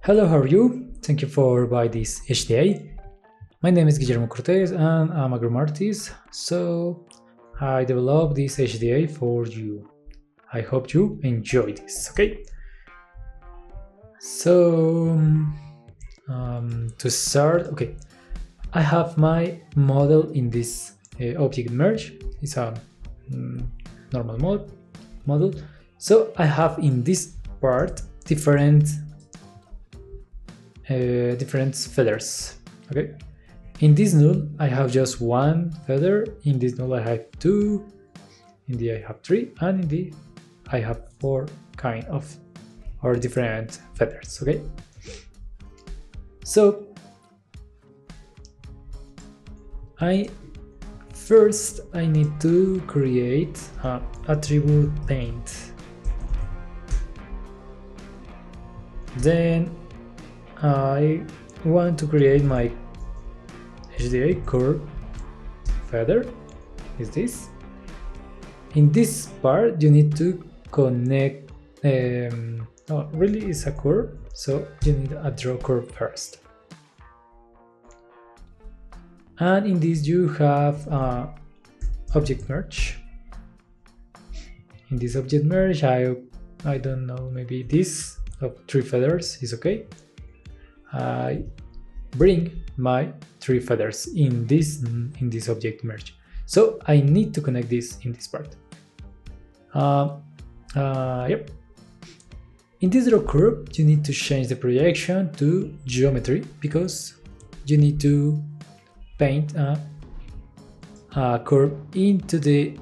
Hello, how are you? Thank you for buying this HDA. My name is Guillermo Cortez and I'm a grammar artist, so I developed this HDA for you. I hope you enjoy this, okay? So, to start, okay, I have my model in this object merge. It's a normal model. So I have in this part different feathers. Okay, in this null I have just one feather, in this null I have two, in the I have three, and in the I have four kind of or different feathers. Okay, so I need to create an attribute paint. Then I want to create my HDA curve feather. Is this? In this part you need to connect. Really it's a curve, so you need a draw curve first. And in this you have object merge. In this object merge, I don't know, maybe this of three feathers is okay. I bring my three feathers in this object merge, so I need to connect this in this part. Yep. In this draw curve, you need to change the projection to geometry because you need to paint a curve into the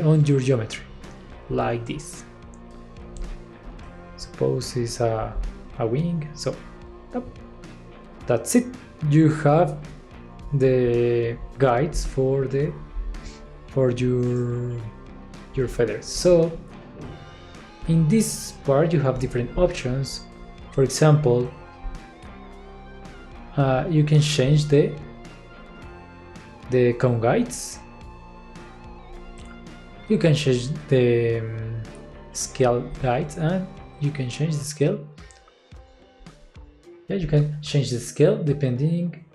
on your geometry, like this. Suppose it's a wing, so that's it. You have the guides for your feathers. So in this part you have different options. For example, you can change the cone guides. You can change the scale guides, and you can change the scale. Yeah, you can change the scale depending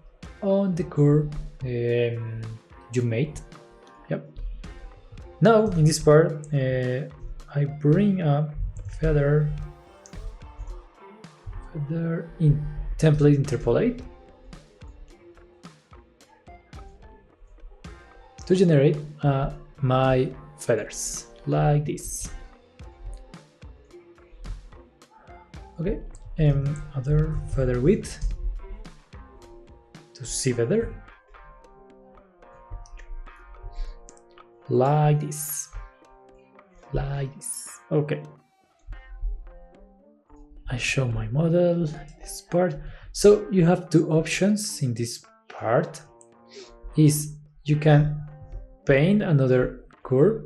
on the curve you made. Yep. Now in this part, I bring a feather in template interpolate to generate my feathers like this. Okay, other feather width to see feather like this, Okay, I show my model in this part. So you have two options in this part. Is you can paint another curve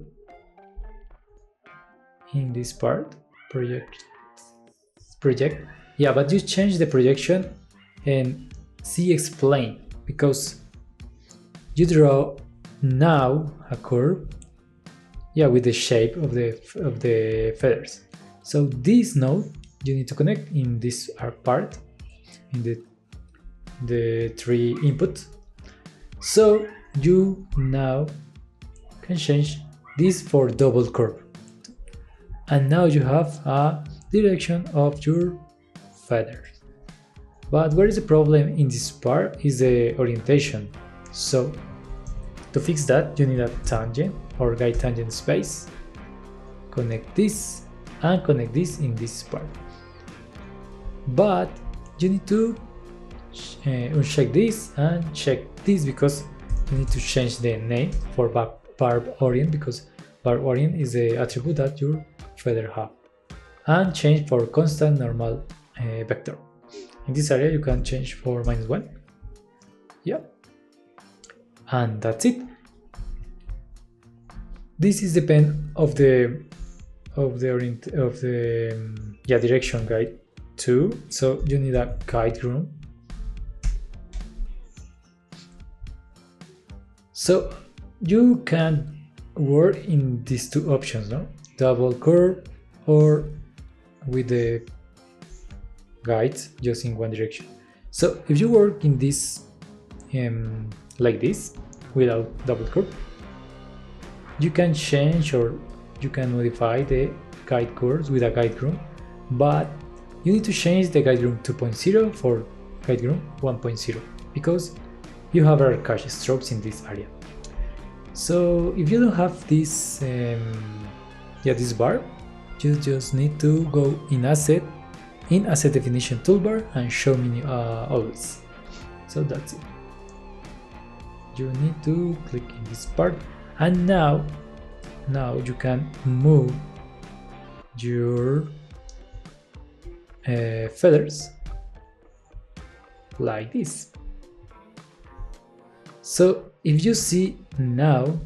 in this part, project, yeah, but you change the projection and see explain, because you draw now a curve, yeah, with the shape of the feathers. So this node you need to connect in this part, in the three input. So you now can change this for double curve, and now you have a direction of your feathers. But where is the problem in this part is the orientation. So to fix that, you need a tangent or guide tangent space. Connect this and connect this in this part. But you need to uncheck this and check this, because you need to change the name for barb orient, because barb orient is the attribute that your feather have, and change for constant normal vector. In this area you can change for -1. Yeah, and that's it. This is depend of the direction guide too. So you need a guide room. So you can work in these two options, no? Double curve or with the guides just in one direction. So if you work in this like this without double curve, you can change or you can modify the guide curves with a guide groom, but you need to change the guide groom 2.0 for guide groom 1.0 because you have our cache strokes in this area. So if you don't have this this bar, you just need to go in asset definition toolbar and show menu always. So that's it. You need to click in this part, and now you can move your feathers like this. So if you see now,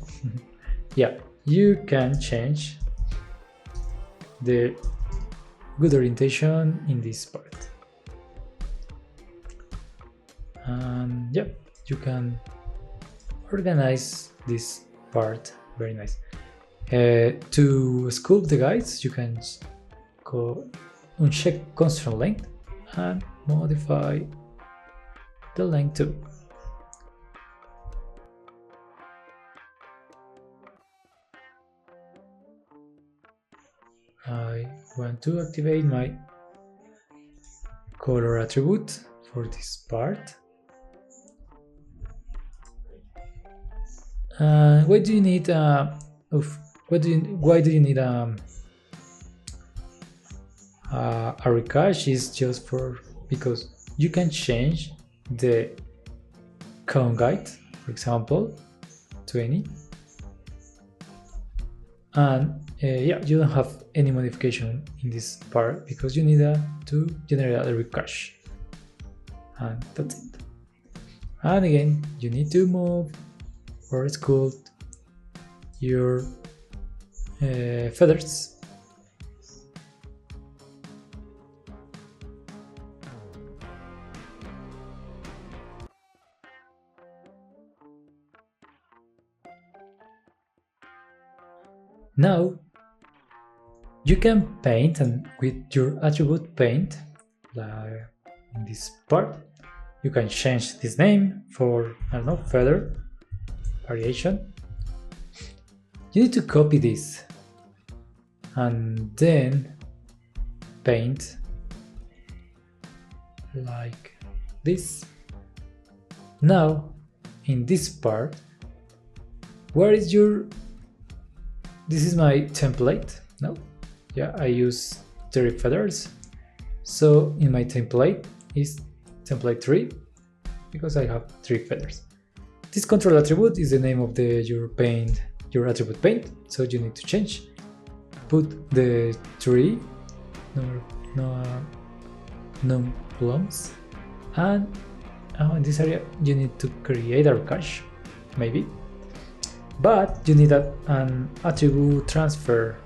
yeah, you can change the good orientation in this part, and yeah, you can organize this part very nice. To sculpt the guides, you can go uncheck constraint length and modify the length too. I want to activate my color attribute for this part. Why do you need why do you need a recache? Is just because you can change the count guide, for example 20, and yeah, you don't have any modification in this part because you need to generate a recache, and that's it. And again, you need to move or sculpt your feathers. Now you can paint, and with your attribute paint, like in this part, you can change this name for, I don't know, feather variation. You need to copy this and then paint like this. Now in this part, where is your, this is my template. No, yeah, I use 30 feathers, so in my template is template 3 because I have 3 feathers. This control attribute is the name of your attribute paint, so you need to change. Put the 3 no plumas, and in this area you need to create a cache, maybe, but you need an attribute transfer,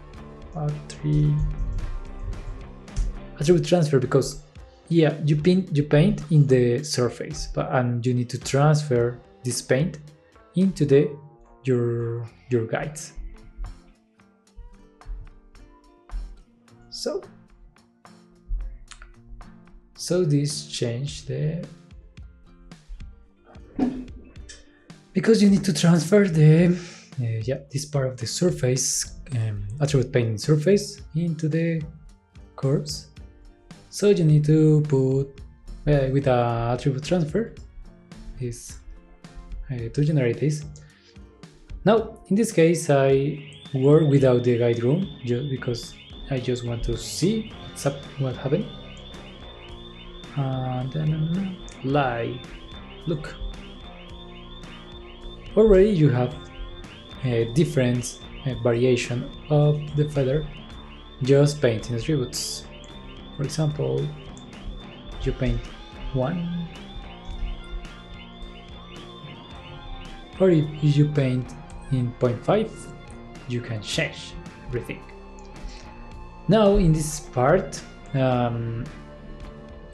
attribute transfer, because yeah, you paint in the surface, and you need to transfer this paint into your guides. So this change because you need to transfer this part of the surface, attribute paint surface, into the curves. So you need to put with a attribute transfer this to generate this. Now in this case I work without the guide room just because I just want to see what happened. And then look, already you have a different variation of the feather just painting attributes. For example, you paint 1, or if you paint in 0.5, you can change everything. Now in this part,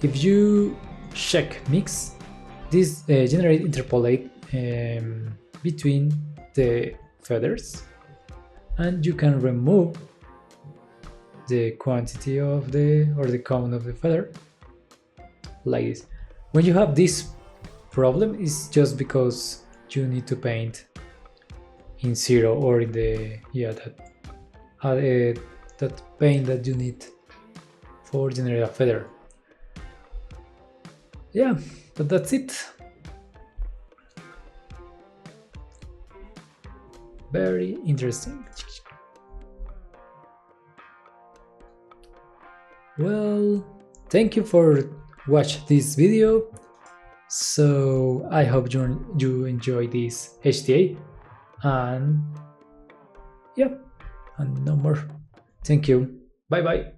if you check mix, this interpolate between the feathers, and you can remove the quantity of the count of the feather like this. When you have this problem, it's just because you need to paint in zero or in the that paint that you need for generate a feather. Yeah, but that's it. Very interesting. Well, thank you for watch this video. So I hope you enjoy this HDA, and yeah, and no more. Thank you. Bye bye.